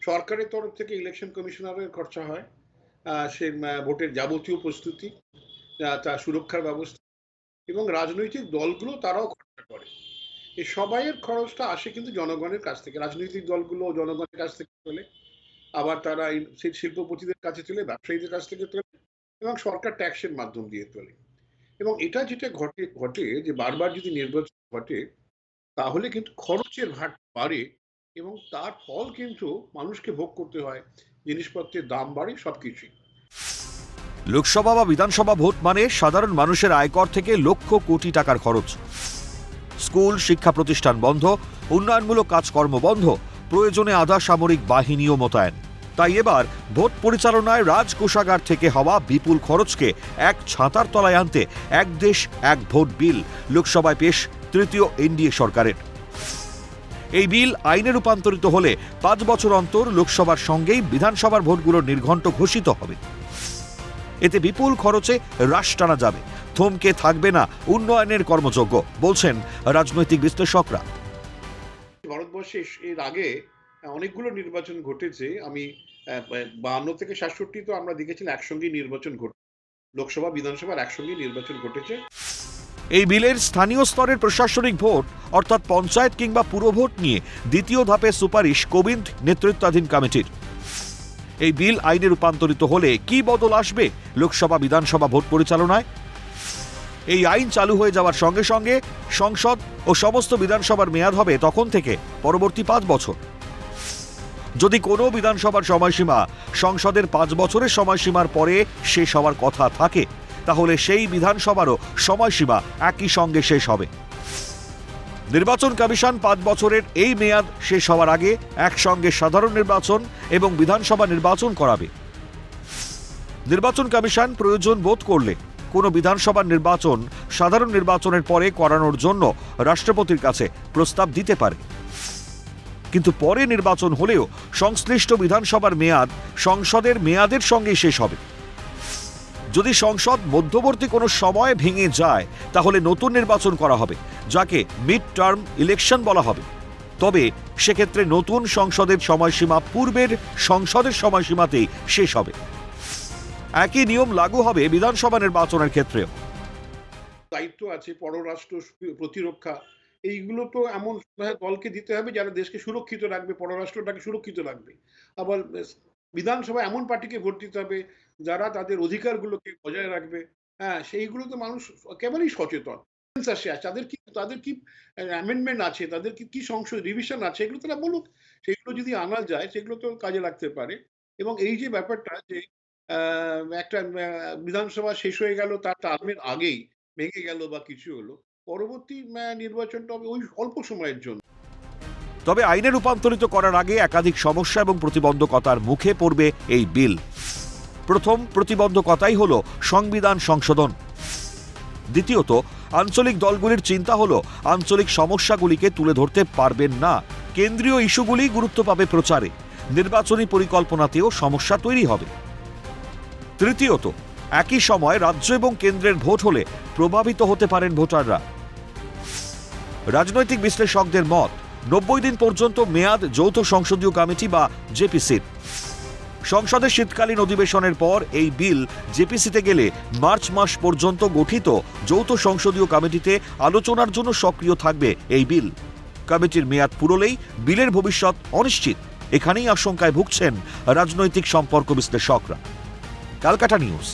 সরকারের তরফ থেকে ইলেকশন কমিশনারের খরচা হয়, সে ভোটের যাবতীয় প্রস্তুতি, তার সুরক্ষার ব্যবস্থা, এবং রাজনৈতিক দলগুলো তারাও খরচা করে। এই সবাইয়ের খরচটা আসে কিন্তু জনগণের কাছ থেকে। রাজনৈতিক দলগুলো জনগণের কাছ থেকে তোলে, আবার তারা শিল্পপতিদের কাছে তোলে, ব্যবসায়ীদের কাছ থেকে তোলে, এবং সরকার ট্যাক্সের মাধ্যম দিয়ে তোলে। এবং এটা যেটা ঘটে যে বারবার যদি নির্বাচন ঘটে, তাহলে কিন্তু খরচের ভার বাড়ে, এবং তার ফল কিন্তু মানুষকে ভোগ করতে হয়। জিনিসপত্রের দাম বাড়ে, সবকিছুই। লোকসভা বা বিধানসভা ভোট মানে সাধারণ মানুষের আয়কর থেকে লক্ষ কোটি টাকার খরচ। স্কুল, শিক্ষা প্রতিষ্ঠান বন্ধ, উন্নয়নমূলক কাজকর্ম বন্ধ, প্রয়োজনে আধা সামরিক বাহিনীও মোতায়েন। তাই এবার ভোট পরিচালনায় রাজকোষাগার থেকে হওয়া বিপুল খরচকে এক ছাতার তলায় আনতে এক দেশ এক ভোট বিল লোকসভায় পেশ তৃতীয় এনডিএ সরকারের। এই বিল আইনে রূপান্তরিত হলে 5 বছর অন্তর লোকসভার সঙ্গেই বিধানসভার ভোটগুলোর নির্ঘণ্ট ঘোষিত হবে। এতে বিপুল খরচে রাশ টানা যাবে, থমকে থাকবে না উন্নয়নের কর্মযজ্ঞ, বলছেন রাজনৈতিক বিশ্লেষকরা। ভারতবর্ষে এর আগে অনেকগুলো নির্বাচন ঘটেছে। আমি 52 থেকে 67 তো আমরা দেখেছিলাম একসঙ্গে নির্বাচন ঘটে, লোকসভা বিধানসভার একসঙ্গে নির্বাচন ঘটেছে। এই বিলের স্থানীয় স্তরের প্রশাসনিক ভোট অর্থাৎ পঞ্চায়েত কিংবা পুরভোট নিয়ে দ্বিতীয় ধাপের সুপারিশ কোবিন্দ নেতৃত্বাধীন কমিটির। এই বিল আইনে রূপান্তরিত হলে কি বদল আসবে লোকসভা বিধানসভা ভোট পরিচালনায়? এই আইন চালু হয়ে যাওয়ার সঙ্গে সঙ্গে সংসদ ও সমস্ত বিধানসভার মেয়াদ হবে তখন থেকে পরবর্তী 5 বছর। যদি কোনো বিধানসভার সময়সীমা সংসদের 5 বছরের সময়সীমার পরে শেষ হওয়ার কথা থাকে, তাহলে সেই বিধানসভারও সময়সীমা একই সঙ্গে শেষ হবে। নির্বাচন কমিশন 5 বছরের এই মেয়াদ শেষ হওয়ার আগে একসঙ্গে সাধারণ নির্বাচন এবং বিধানসভা নির্বাচন করাবে। নির্বাচন কমিশন প্রয়োজন বোধ করলে কোনো বিধানসভার নির্বাচন সাধারণ নির্বাচনের পরে করানোর জন্য রাষ্ট্রপতির কাছে প্রস্তাব দিতে পারে। কিন্তু পরে নির্বাচন হলেও সংশ্লিষ্ট বিধানসভার মেয়াদ সংসদের মেয়াদের সঙ্গে শেষ হবে। যদি সংসদ মধ্যবর্তী কোনো সময় ভেঙে যায়, তাহলে নতুন নির্বাচন করা হবে, যাকে মিড টার্ম ইলেকশন বলা হবে। তবে সেক্ষেত্রে নতুন সংসদের সময়সীমা পূর্বের সংসদের সময়সীমাতেই শেষ হবে। একই নিয়ম লাগু হবে বিধানসভা নির্বাচনের ক্ষেত্রেও। দায়িত্ব আছে পররাষ্ট্র, প্রতিরক্ষা, এইগুলো তো এমন দলকে দিতে হবে যারা দেশকে সুরক্ষিত রাখবে, পররাষ্ট্রটাকে সুরক্ষিত রাখবে। আবার বিধানসভা এমন পার্টিকে ভোট দিতে হবে যারা তাদের অধিকারগুলোকে বজায় রাখবে। হ্যাঁ, সেইগুলো তো মানুষ একেবারেই সচেতন। তাদের কি অ্যামেন্ডমেন্ট আছে, তাদের কি সংসদ রিভিশন আছে, এগুলো তারা বলুক। সেগুলো যদি আনা যায়, সেগুলো তো কাজে লাগতে পারে। এবং এই যে ব্যাপারটা যে একটা বিধানসভা শেষ হয়ে গেল, তার টার্মের আগেই ভেঙে গেল বা কিছু হলো, পরবর্তী নির্বাচনটা হবে ওই অল্প সময়ের জন্য। তবে আইনে রূপান্তরিত করার আগে একাধিক সমস্যা এবং প্রতিবন্ধকতার মুখে পড়বে এই বিল। প্রথম প্রতিবন্ধকতাই হল সংবিধান সংশোধন। দ্বিতীয়ত, আঞ্চলিক দলগুলির চিন্তা হল আঞ্চলিক সমস্যাগুলিকে তুলে ধরতে পারবেন না। কেন্দ্রীয় ইস্যুগুলি গুরুত্ব পাবে প্রচারে, নির্বাচনী পরিকল্পনাতেও সমস্যা তৈরি হবে। তৃতীয়ত, একই সময় রাজ্য এবং কেন্দ্রের ভোট হলে প্রভাবিত হতে পারেন ভোটাররা। রাজনৈতিক বিশ্লেষকদের মত, 90 দিন পর্যন্ত মেয়াদ যৌথ সংসদীয় কমিটি বা জেপিসির। সংসদের শীতকালীন অধিবেশনের পর এই বিল জেপিসিতে গেলে মার্চ মাস পর্যন্ত গঠিত যৌথ সংসদীয় কমিটিতে আলোচনার জন্য সক্রিয় থাকবে এই বিল। কমিটির মেয়াদ পুরোলেই বিলের ভবিষ্যৎ অনিশ্চিত। এখানেই আশঙ্কায় ভুগছেন রাজনৈতিক সম্পর্ক বিশ্লেষকরা। ক্যালকাটা নিউজ।